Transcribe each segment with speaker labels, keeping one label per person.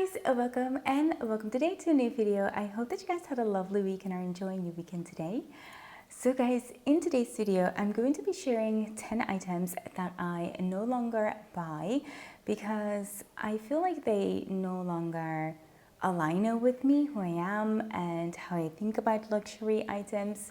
Speaker 1: guys, welcome today to a new video. I hope that you guys had a lovely week and are enjoying your weekend today. So guys, in today's video I'm going to be sharing 10 items that I no longer buy because I feel like they no longer align with me, who I am and how I think about luxury items,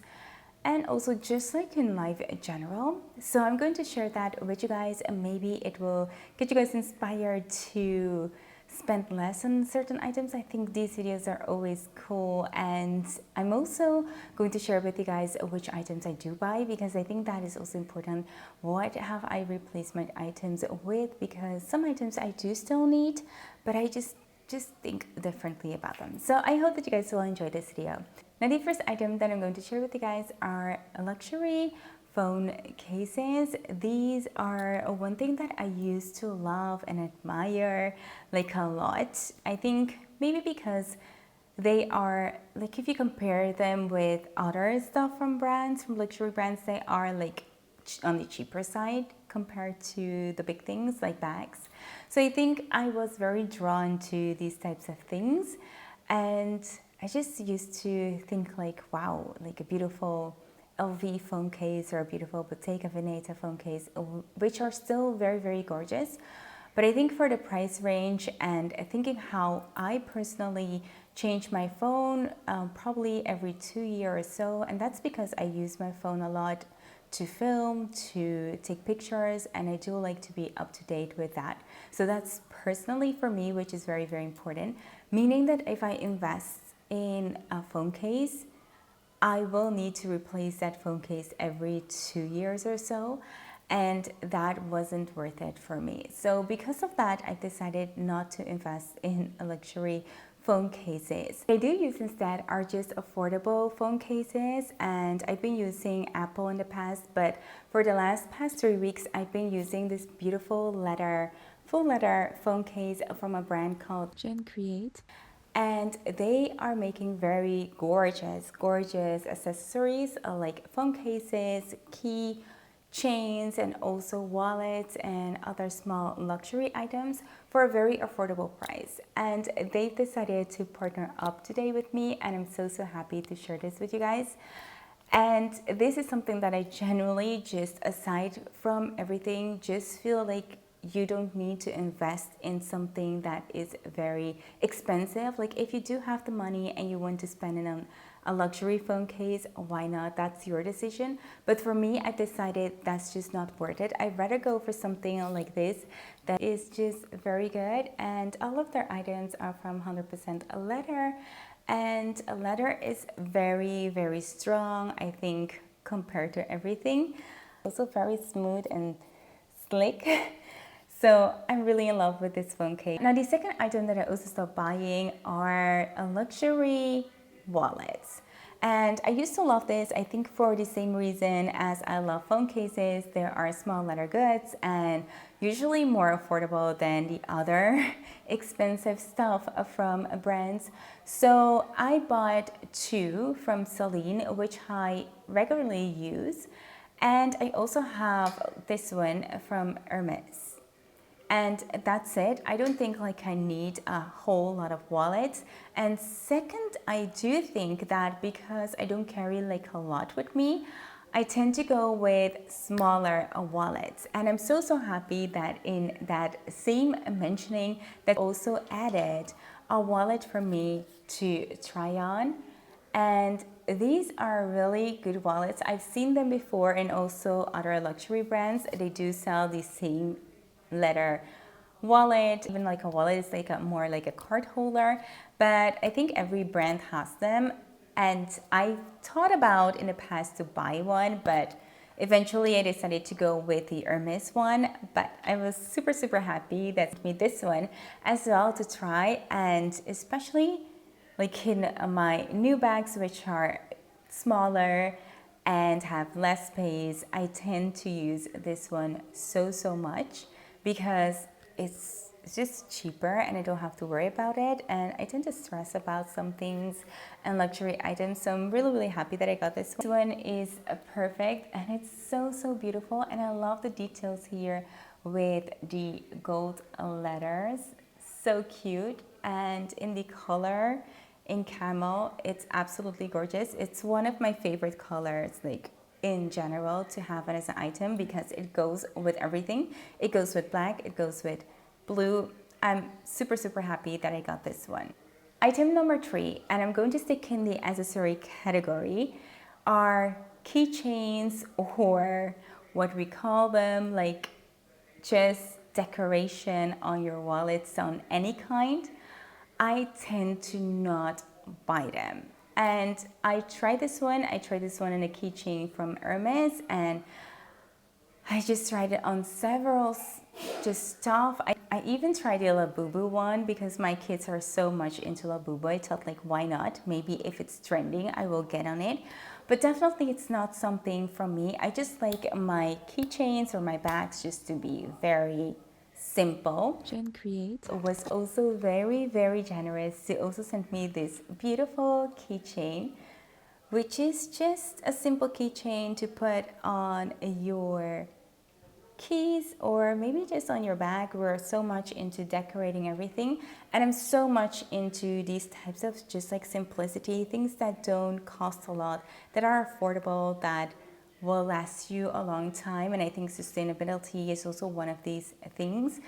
Speaker 1: and also just like in life in general. So I'm going to share that with you guys, and maybe it will get you guys inspired to spend less on certain items. I think these videos are always cool, and I'm also going to share with you guys which items I do buy, because I think that is also important. What have I replaced my items with? Because some items I do still need, but I just think differently about them. So I hope that you guys will enjoy this video. Now, the first item that I'm going to share with you guys are luxury phone cases. These are one thing that I used to love and admire like a lot. I think maybe because they are like, if you compare them with other stuff from brands, from luxury brands, they are like on the cheaper side compared to the big things like bags. So I think I was very drawn to these types of things, and I just used to think like, wow, like a beautiful LV phone case or a beautiful Bottega Veneta phone case, which are still very, very gorgeous. But I think for the price range and thinking how I personally change my phone probably every 2 years or so, and that's because I use my phone a lot to film, to take pictures, and I do like to be up to date with that. So that's personally for me, which is very, very important, meaning that if I invest in a phone case, I will need to replace that phone case every 2 years or so, and that wasn't worth it for me. So because of that, I decided not to invest in a luxury phone cases. I do use instead are just affordable phone cases, and I've been using Apple in the past, but for the past 3 weeks I've been using this beautiful full leather phone case from a brand called Gentcreate. And they are making very gorgeous accessories like phone cases, key chains, and also wallets and other small luxury items for a very affordable price. And they've decided to partner up today with me, and I'm so happy to share this with you guys. And this is something that I genuinely, just aside from everything, just feel like you don't need to invest in something that is very expensive. Like if you do have the money and you want to spend it on a luxury phone case, why not? That's your decision. But for me, I decided that's just not worth it. I'd rather go for something like this that is just very good. And all of their items are from 100% leather. And leather is very, very strong, I think, compared to everything. Also very smooth and slick. So I'm really in love with this phone case. Now, the second item that I also stopped buying are luxury wallets. And I used to love this, I think for the same reason as I love phone cases. There are small leather goods and usually more affordable than the other expensive stuff from brands. So I bought 2 from Celine, which I regularly use. And I also have this one from Hermes. And that's it. I don't think like I need a whole lot of wallets. And second, I do think that because I don't carry like a lot with me, I tend to go with smaller wallets. And I'm so happy that in that same mentioning that also added a wallet for me to try on. And these are really good wallets. I've seen them before in also other luxury brands. They do sell the same leather wallet. Even like a wallet is like more like a card holder, but I think every brand has them. And I thought about in the past to buy one, but eventually I decided to go with the Hermes one. But I was super happy that made this one as well to try, and especially like in my new bags, which are smaller and have less space, I tend to use this one so much because it's just cheaper and I don't have to worry about it. And I tend to stress about some things and luxury items, so I'm really happy that I got this one. This one is perfect, and it's so beautiful, and I love the details here with the gold letters. so cute, and in the color in camel, it's absolutely gorgeous. It's one of my favorite colors, like in general, to have it as an item because it goes with everything. It goes with black, it goes with blue. I'm super, super happy that I got this one. Item number 3, and I'm going to stick in the accessory category, are keychains, or what we call them, like just decoration on your wallets on any kind. I tend to not buy them. And I tried this one in a keychain from Hermes, and I just tried it on several just stuff. I even tried the Labubu one because my kids are so much into Labubu. I thought, like, why not? Maybe if it's trending, I will get on it. But definitely it's not something for me. I just like my keychains or my bags just to be very simple. Gentcreate was also very, very generous. They also sent me this beautiful keychain, which is just a simple keychain to put on your keys or maybe just on your bag. We're so much into decorating everything, and I'm so much into these types of just like simplicity, things that don't cost a lot, that are affordable, that will last you a long time. And I think sustainability is also one of these things.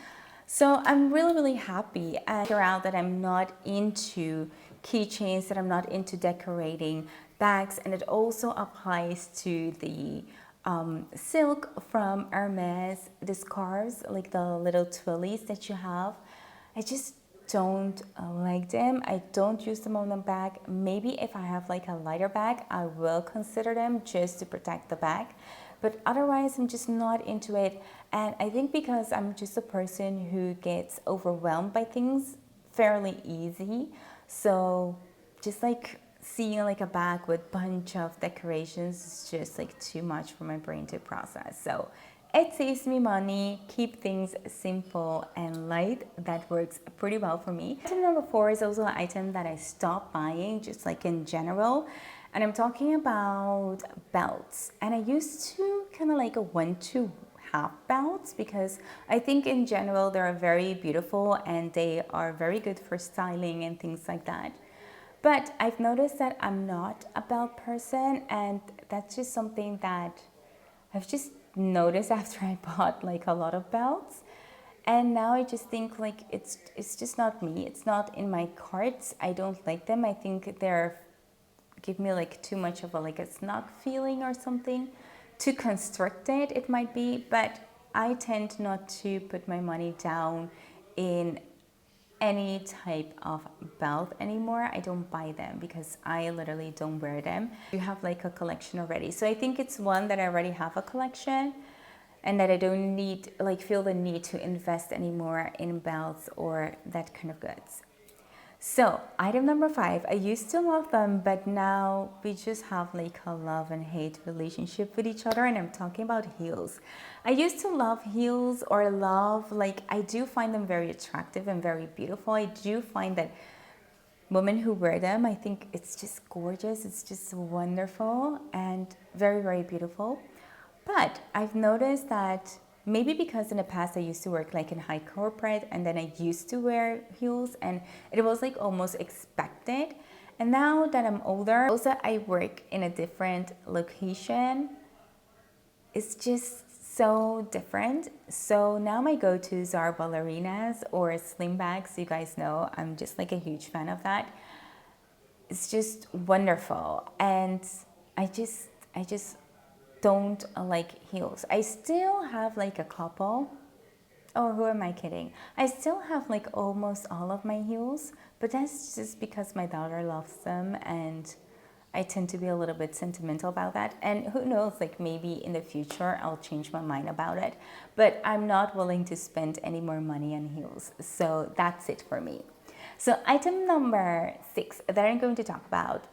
Speaker 1: So I'm really, really happy and figure out that I'm not into keychains, that I'm not into decorating bags, and it also applies to the silk from Hermes, the scarves, like the little twillies that you have. I just don't like them. I don't use them on the bag. Maybe if I have like a lighter bag, I will consider them just to protect the bag. But otherwise, I'm just not into it. And I think because I'm just a person who gets overwhelmed by things fairly easy. So just like seeing like a bag with bunch of decorations is just like too much for my brain to process. So it saves me money, keep things simple and light. That works pretty well for me. Item number 4 is also an item that I stopped buying, just like in general. And I'm talking about belts. And I used to kind of like a 1-2 half belts because I think in general they're very beautiful and they are very good for styling and things like that. But I've noticed that I'm not a belt person, and that's just something that I've just noticed after I bought like a lot of belts. And now I just think like it's just not me. It's not in my carts. I don't like them. I think they're give me like too much of a like a snug feeling or something. Too constricted it might be, but I tend not to put my money down in any type of belt anymore. I don't buy them because I literally don't wear them. You have like a collection already. So I think it's one that I already have a collection and that I don't need, like feel the need to invest anymore in belts or that kind of goods. So item number 5, I used to love them, but now we just have like a love and hate relationship with each other, and I'm talking about heels. I used to love heels, or love, like I do find them very attractive and very beautiful. I do find that women who wear them, I think it's just gorgeous. It's just wonderful and very, very beautiful. But I've noticed that maybe because in the past I used to work like in high corporate, and then I used to wear heels and it was like almost expected. And now that I'm older, also I work in a different location. It's just so different. So now my go-tos are ballerinas or sling bags. You guys know I'm just like a huge fan of that. It's just wonderful. And I just don't like heels. I still have like a couple. Oh, who am I kidding? I still have like almost all of my heels, but that's just because my daughter loves them and I tend to be a little bit sentimental about that. And who knows, like maybe in the future I'll change my mind about it. But I'm not willing to spend any more money on heels. So that's it for me. So item number 6 that I'm going to talk about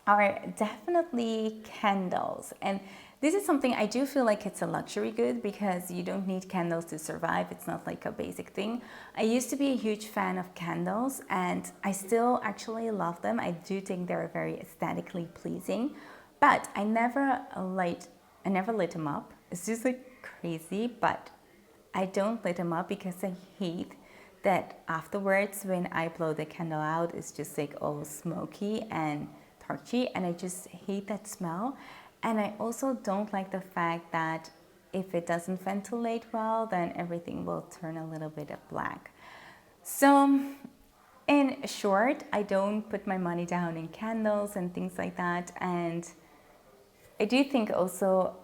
Speaker 1: are definitely candles. And this is something I do feel like it's a luxury good because you don't need candles to survive. It's not like a basic thing. I used to be a huge fan of candles and I still actually love them. I do think they're very aesthetically pleasing, but I never lit them up. It's just like crazy, but I don't lit them up because I hate that afterwards when I blow the candle out, it's just like all smoky and torchy, and I just hate that smell. And I also don't like the fact that if it doesn't ventilate well, then everything will turn a little bit of black. So in short, I don't put my money down in candles and things like that. And I do think also,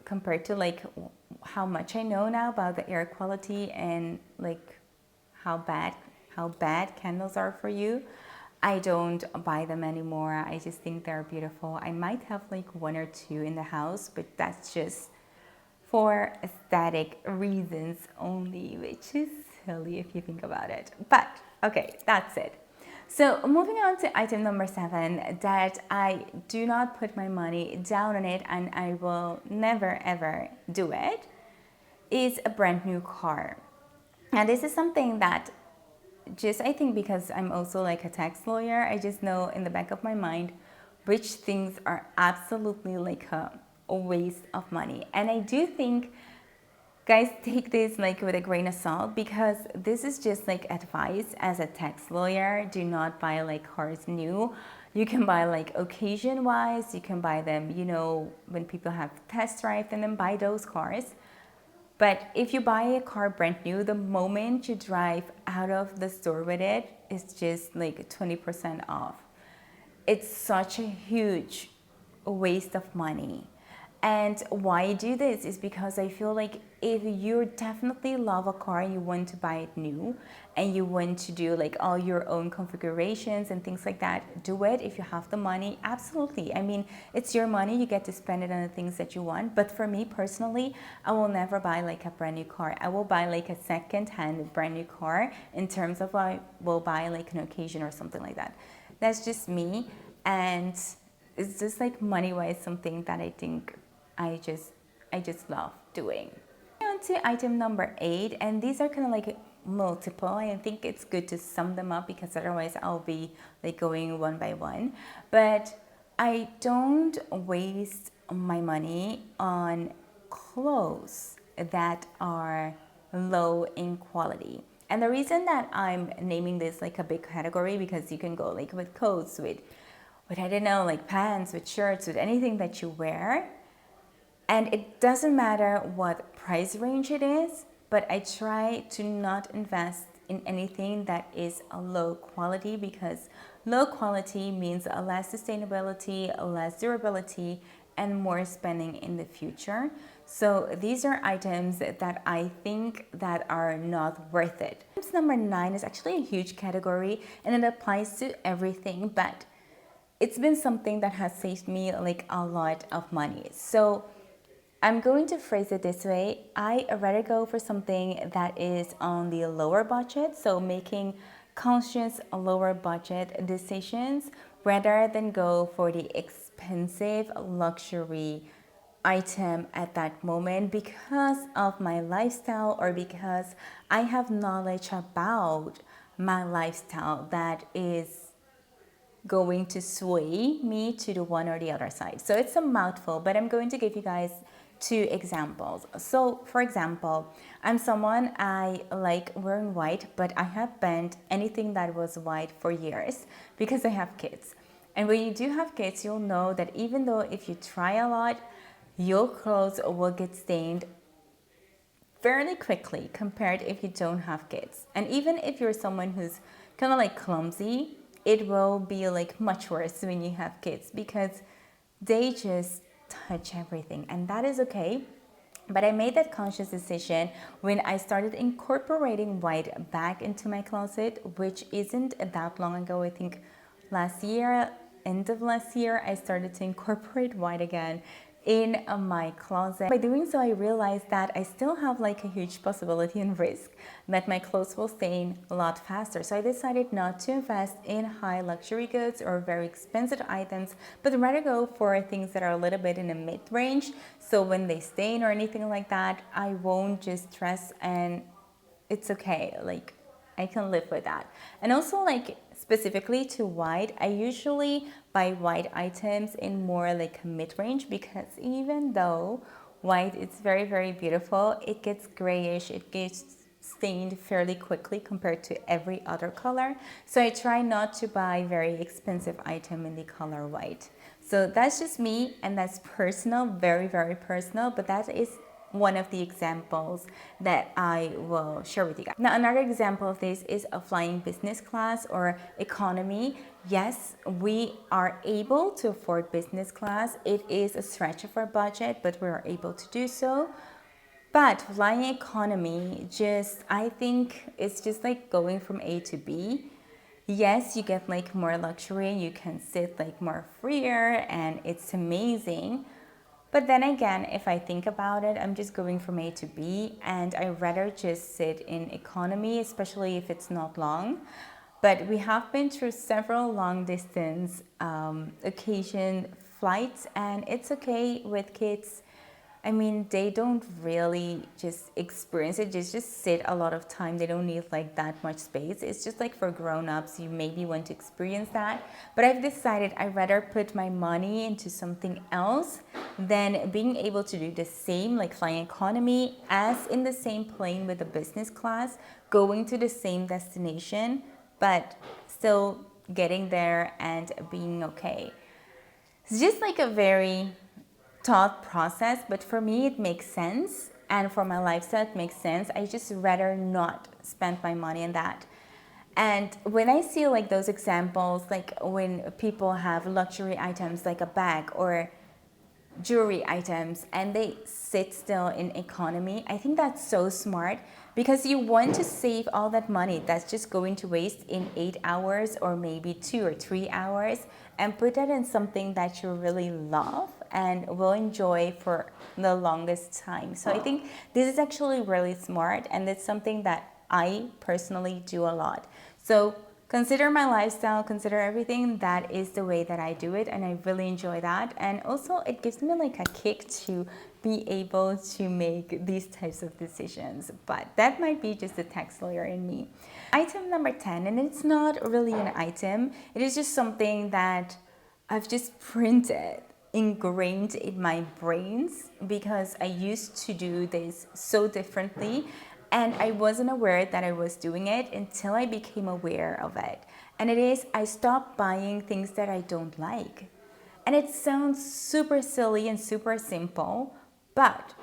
Speaker 1: compared to like how much I know now about the air quality and like how bad candles are for you, I don't buy them anymore. I just think they're beautiful. I might have like one or two in the house, but that's just for aesthetic reasons only, which is silly if you think about it. But okay, that's it. So moving on to item number 7, that I do not put my money down on it and I will never ever do it, is a brand new car. And this is something that just, I think because I'm also like a tax lawyer, I just know in the back of my mind which things are absolutely like a waste of money. And I do think, guys, take this like with a grain of salt, because this is just like advice as a tax lawyer. Do not buy like cars new. You can buy like occasion wise, you can buy them, you know, when people have test drive, and then buy those cars. But if you buy a car brand new, the moment you drive out of the store with it, it's just like 20% off. It's such a huge waste of money. And why I do this is because I feel like if you definitely love a car and you want to buy it new and you want to do like all your own configurations and things like that, do it if you have the money. Absolutely. I mean, it's your money. You get to spend it on the things that you want. But for me personally, I will never buy like a brand new car. I will buy like a second-hand brand new car, in terms of I will buy like an occasion or something like that. That's just me. And it's just like money-wise something that I think I just love doing. On to item number 8, and these are kind of like multiple. I think it's good to sum them up because otherwise I'll be like going one by one. But I don't waste my money on clothes that are low in quality. And the reason that I'm naming this like a big category, because you can go like with coats, with I don't know, like pants, with shirts, with anything that you wear. And it doesn't matter what price range it is, but I try to not invest in anything that is a low quality, because low quality means a less sustainability, a less durability, and more spending in the future. So these are items that I think that are not worth it. Number 9 is actually a huge category and it applies to everything, but it's been something that has saved me like a lot of money. So I'm going to phrase it this way. I rather go for something that is on the lower budget, so making conscious lower budget decisions rather than go for the expensive luxury item at that moment, because of my lifestyle or because I have knowledge about my lifestyle that is going to sway me to the one or the other side. So it's a mouthful, but I'm going to give you guys 2 examples. So for example, I'm someone, I like wearing white, but I have banned anything that was white for years because I have kids. And when you do have kids, you'll know that even though if you try a lot, your clothes will get stained fairly quickly compared if you don't have kids. And even if you're someone who's kind of like clumsy, it will be like much worse when you have kids, because they just touch everything, and that is okay. But I made that conscious decision when I started incorporating white back into my closet, which isn't that long ago. I think last year, end of last year, I started to incorporate white again in my closet. By doing so, I realized that I still have like a huge possibility and risk that my clothes will stain a lot faster. So I decided not to invest in high luxury goods or very expensive items, but rather go for things that are a little bit in the mid-range. So when they stain or anything like that, I won't just stress, and it's okay. Like, I can live with that. And also, like, specifically to white, I usually buy white items in more like mid-range, because even though white is very, very beautiful, it gets grayish, it gets stained fairly quickly compared to every other color. So I try not to buy very expensive item in the color white. So that's just me, and that's personal, very, very personal, but that is one of the examples that I will share with you guys. Now, another example of this is a flying business class or economy. Yes, we are able to afford business class. It is a stretch of our budget, but we are able to do so. But flying economy, I think it's just like going from A to B. Yes, you get like more luxury, you can sit like more freer, and it's amazing. But then again, if I think about it, I'm just going from A to B, and I'd rather just sit in economy, especially if it's not long. But we have been through several long distance occasion flights, and it's okay with kids. I mean, they don't really just experience it, just sit a lot of time. They don't need like that much space. It's just like for grown-ups, you maybe want to experience that. But I've decided I'd rather put my money into something else than being able to do the same, like flying economy, as in the same plane with a business class, going to the same destination, but still getting there and being okay. It's just like a very thought process, but for me it makes sense, and for my lifestyle it makes sense. I just rather not spend my money on that. And when I see like those examples, like when people have luxury items like a bag or jewelry items and they sit still in economy, I think that's so smart, because you want to save all that money that's just going to waste in 8 hours or maybe 2 or 3 hours, and put that in something that you really love and will enjoy for the longest time. So I think this is actually really smart, and it's something that I personally do a lot. So consider my lifestyle, consider everything. That is the way that I do it, and I really enjoy that. And also it gives me like a kick to be able to make these types of decisions. But that might be just the tax lawyer in me. Item number 10, and it's not really an item. It is just something that I've just printed, ingrained in my brains, because I used to do this so differently. And I wasn't aware that I was doing it until I became aware of it. And it is, I stopped buying things that I don't like. And it sounds super silly and super simple, but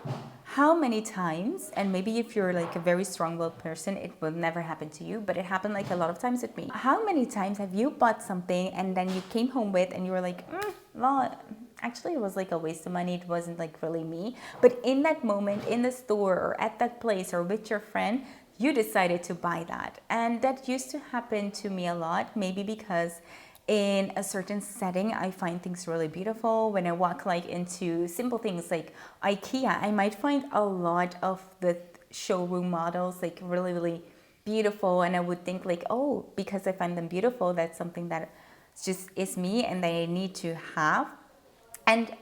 Speaker 1: how many times, and maybe if you're like a very strong-willed person, it will never happen to you, but it happened like a lot of times with me. How many times have you bought something and then you came home with and you were like, well, actually it was like a waste of money, it wasn't like really me. But in that moment, in the store or at that place or with your friend, you decided to buy that. And that used to happen to me a lot, maybe because in a certain setting I find things really beautiful. When I walk like into simple things like IKEA, I might find a lot of the showroom models like really, really beautiful, and I would think like, oh, because I find them beautiful, that's something that just is me and that I need to have. And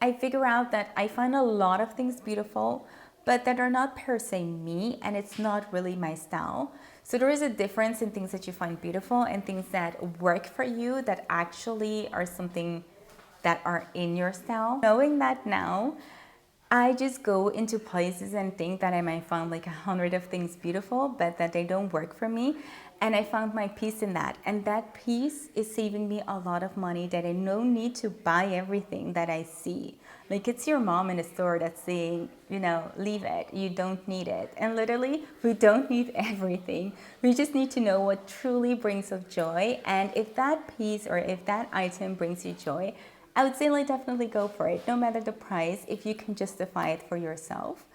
Speaker 1: I figure out that I find a lot of things beautiful, but that are not per se me, and it's not really my style. So there is a difference in things that you find beautiful and things that work for you, that actually are something that are in your style. Knowing that now, I just go into places and think that I might find like 100 of things beautiful, but that they don't work for me. And I found my peace in that. And that peace is saving me a lot of money, that I no need to buy everything that I see. Like it's your mom in a store that's saying, you know, leave it, you don't need it. And literally, we don't need everything. We just need to know what truly brings us joy. And if that piece or if that item brings you joy, I would say like definitely go for it, no matter the price, if you can justify it for yourself.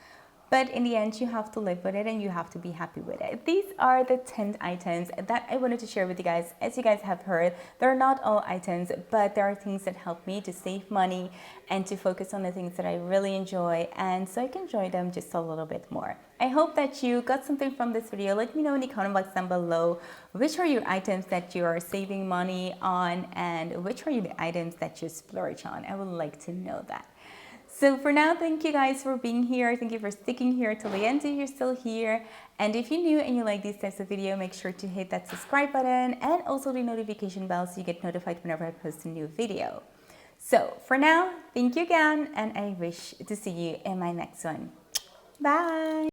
Speaker 1: But in the end, you have to live with it and you have to be happy with it. These are the 10 items that I wanted to share with you guys. As you guys have heard, they're not all items, but there are things that help me to save money and to focus on the things that I really enjoy, and so I can enjoy them just a little bit more. I hope that you got something from this video. Let me know in the comment box down below which are your items that you are saving money on and which are the items that you splurge on. I would like to know that. So for now, thank you guys for being here. Thank you for sticking here till the end if you're still here. And if you're new and you like these types of video, make sure to hit that subscribe button and also the notification bell so you get notified whenever I post a new video. So for now, thank you again, and I wish to see you in my next one. Bye!